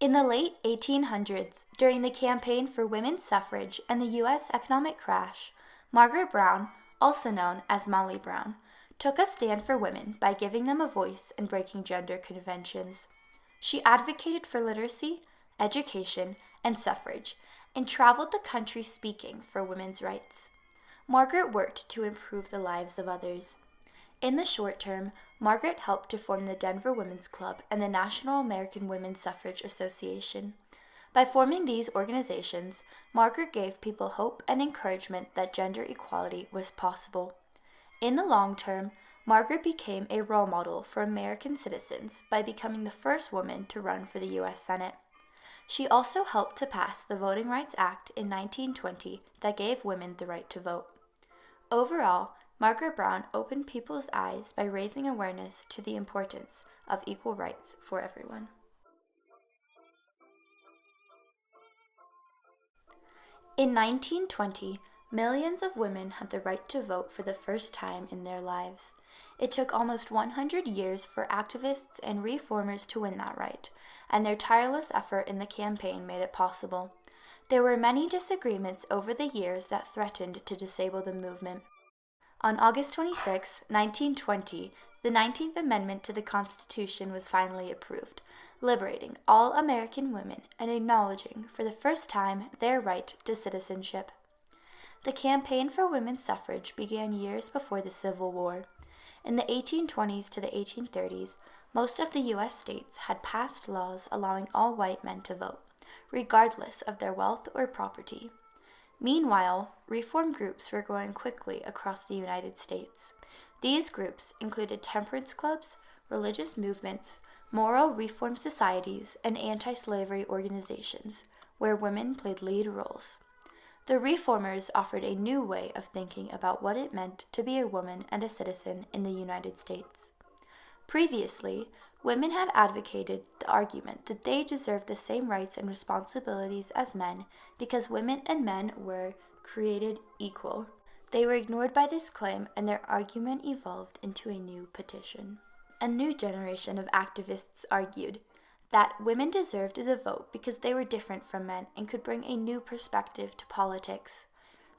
In the late 1800s, during the campaign for women's suffrage and the U.S. economic crash, Margaret Brown, also known as Molly Brown, took a stand for women by giving them a voice and breaking gender conventions. She advocated for literacy, education, and suffrage, and traveled the country speaking for women's rights. Margaret worked to improve the lives of others. In the short term, Margaret helped to form the Denver Women's Club and the National American Women's Suffrage Association. By forming these organizations, Margaret gave people hope and encouragement that gender equality was possible. In the long term, Margaret became a role model for American citizens by becoming the first woman to run for the U.S. Senate. She also helped to pass the Voting Rights Act in 1920 that gave women the right to vote. Overall, Margaret Brown opened people's eyes by raising awareness to the importance of equal rights for everyone. In 1920, millions of women had the right to vote for the first time in their lives. It took almost 100 years for activists and reformers to win that right, and their tireless effort in the campaign made it possible. There were many disagreements over the years that threatened to disable the movement. On August 26, 1920, the 19th Amendment to the Constitution was finally approved, liberating all American women and acknowledging for the first time their right to citizenship. The campaign for women's suffrage began years before the Civil War. In the 1820s to the 1830s, most of the U.S. states had passed laws allowing all white men to vote, regardless of their wealth or property. Meanwhile, reform groups were growing quickly across the United States. These groups included temperance clubs, religious movements, moral reform societies, and anti-slavery organizations, where women played lead roles. The reformers offered a new way of thinking about what it meant to be a woman and a citizen in the United States. Previously, women had advocated the argument that they deserved the same rights and responsibilities as men because women and men were created equal. They were ignored by this claim, and their argument evolved into a new petition. A new generation of activists argued that women deserved the vote because they were different from men and could bring a new perspective to politics.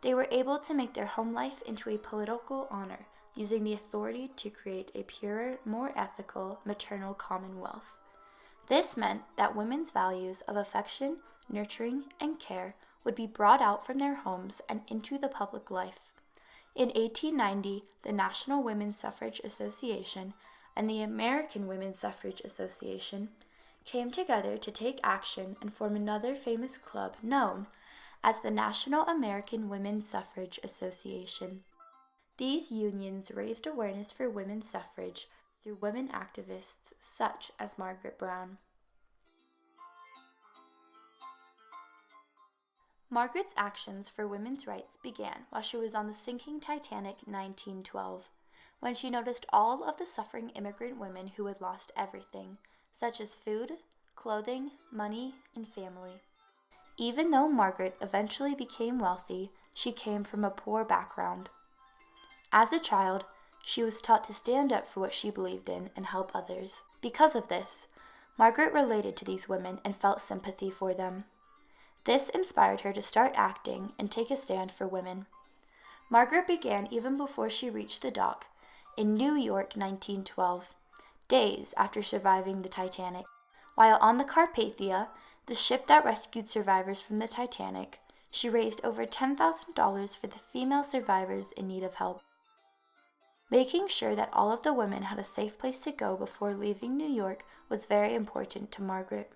They were able to make their home life into a political honor, using the authority to create a purer, more ethical, maternal commonwealth. This meant that women's values of affection, nurturing, and care would be brought out from their homes and into the public life. In 1890, the National Women's Suffrage Association and the American Women's Suffrage Association came together to take action and form another famous club known as the National American Women's Suffrage Association. These unions raised awareness for women's suffrage through women activists such as Margaret Brown. Margaret's actions for women's rights began while she was on the sinking Titanic in 1912, when she noticed all of the suffering immigrant women who had lost everything, such as food, clothing, money, and family. Even though Margaret eventually became wealthy, she came from a poor background. As a child, she was taught to stand up for what she believed in and help others. Because of this, Margaret related to these women and felt sympathy for them. This inspired her to start acting and take a stand for women. Margaret began even before she reached the dock in New York, 1912, days after surviving the Titanic. While on the Carpathia, the ship that rescued survivors from the Titanic, she raised over $10,000 for the female survivors in need of help. Making sure that all of the women had a safe place to go before leaving New York was very important to Margaret.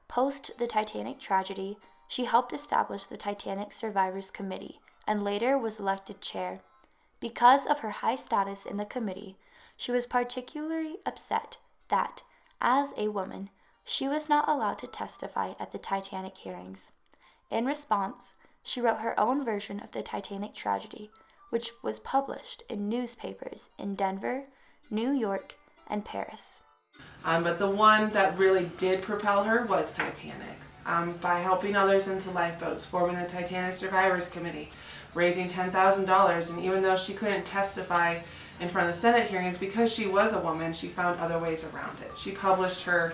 Post the Titanic tragedy, she helped establish the Titanic Survivors Committee and later was elected chair. Because of her high status in the committee, she was particularly upset that, as a woman, she was not allowed to testify at the Titanic hearings. In response, she wrote her own version of the Titanic tragedy, which was published in newspapers in Denver, New York, and Paris. But the one that really did propel her was Titanic. By helping others into lifeboats, forming the Titanic Survivors Committee, raising $10,000, and even though she couldn't testify in front of the Senate hearings because she was a woman, she found other ways around it. She published her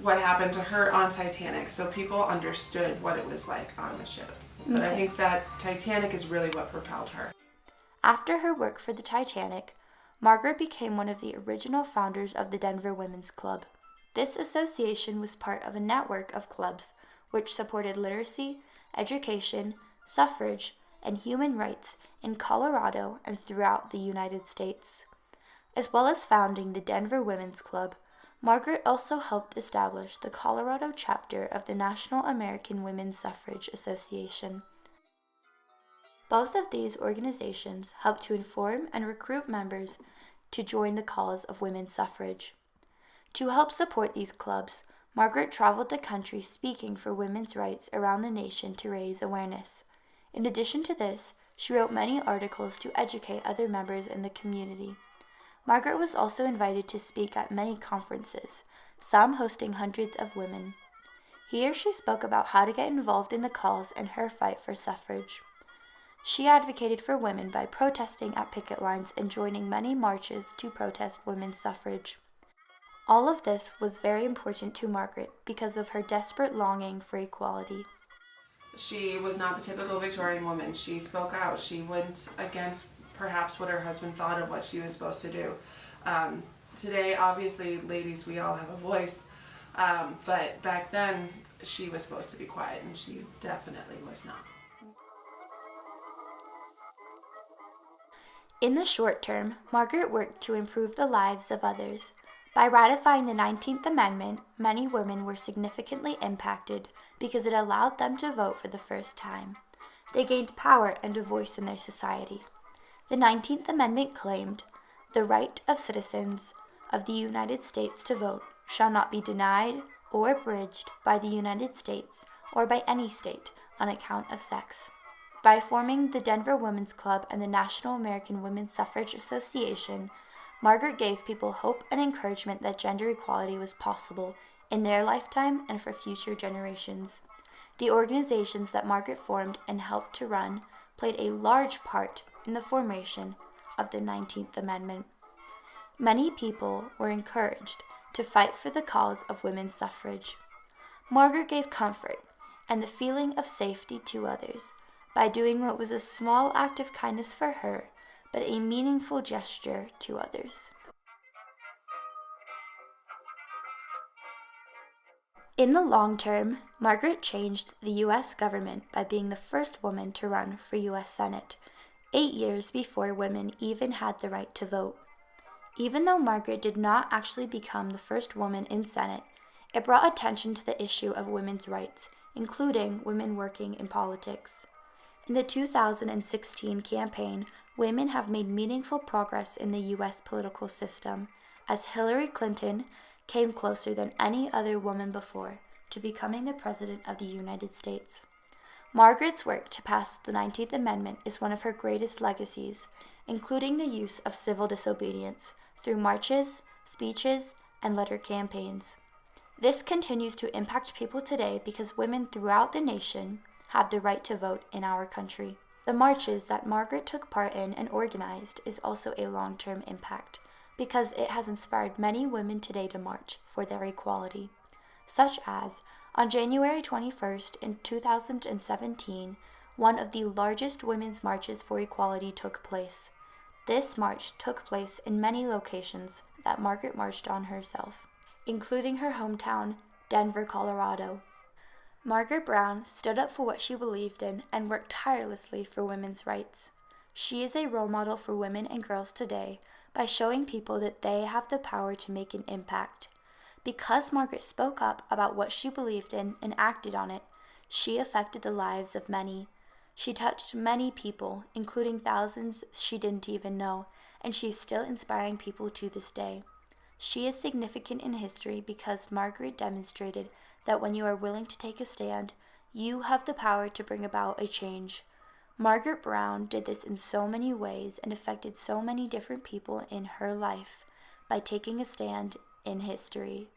what happened to her on Titanic, so people understood what it was like on the ship. But I think that Titanic is really what propelled her. After her work for the Titanic, Margaret became one of the original founders of the Denver Women's Club. This association was part of a network of clubs which supported literacy, education, suffrage, and human rights in Colorado and throughout the United States. As well as founding the Denver Women's Club, Margaret also helped establish the Colorado chapter of the National American Women's Suffrage Association. Both of these organizations helped to inform and recruit members to join the cause of women's suffrage. To help support these clubs, Margaret traveled the country speaking for women's rights around the nation to raise awareness. In addition to this, she wrote many articles to educate other members in the community. Margaret was also invited to speak at many conferences, some hosting hundreds of women. Here she spoke about how to get involved in the cause and her fight for suffrage. She advocated for women by protesting at picket lines and joining many marches to protest women's suffrage. All of this was very important to Margaret because of her desperate longing for equality. She was not the typical Victorian woman. She spoke out. She went against perhaps what her husband thought of what she was supposed to do. Today, obviously, ladies, we all have a voice, but back then she was supposed to be quiet, and she definitely was not. In the short term, Margaret worked to improve the lives of others. By ratifying the 19th Amendment, many women were significantly impacted because it allowed them to vote for the first time. They gained power and a voice in their society. The 19th Amendment claimed, "The right of citizens of the United States to vote shall not be denied or abridged by the United States or by any state on account of sex." By forming the Denver Women's Club and the National American Women's Suffrage Association, Margaret gave people hope and encouragement that gender equality was possible in their lifetime and for future generations. The organizations that Margaret formed and helped to run played a large part in the formation of the 19th Amendment. Many people were encouraged to fight for the cause of women's suffrage. Margaret gave comfort and the feeling of safety to others by doing what was a small act of kindness for her, but a meaningful gesture to others. In the long term, Margaret changed the U.S. government by being the first woman to run for U.S. Senate, 8 years before women even had the right to vote. Even though Margaret did not actually become the first woman in Senate, it brought attention to the issue of women's rights, including women working in politics. In the 2016 campaign, women have made meaningful progress in the U.S. political system, as Hillary Clinton came closer than any other woman before to becoming the President of the United States. Margaret's work to pass the 19th Amendment is one of her greatest legacies, including the use of civil disobedience through marches, speeches, and letter campaigns. This continues to impact people today because women throughout the nation have the right to vote in our country. The marches that Margaret took part in and organized is also a long-term impact because it has inspired many women today to march for their equality, such as on January 21st in 2017, one of the largest women's marches for equality took place. This march took place in many locations that Margaret marched on herself, including her hometown, Denver, Colorado. Margaret Brown stood up for what she believed in and worked tirelessly for women's rights. She is a role model for women and girls today by showing people that they have the power to make an impact. Because Margaret spoke up about what she believed in and acted on it, she affected the lives of many. She touched many people, including thousands she didn't even know, and she's still inspiring people to this day. She is significant in history because Margaret demonstrated that when you are willing to take a stand, you have the power to bring about a change. Margaret Brown did this in so many ways and affected so many different people in her life by taking a stand in history.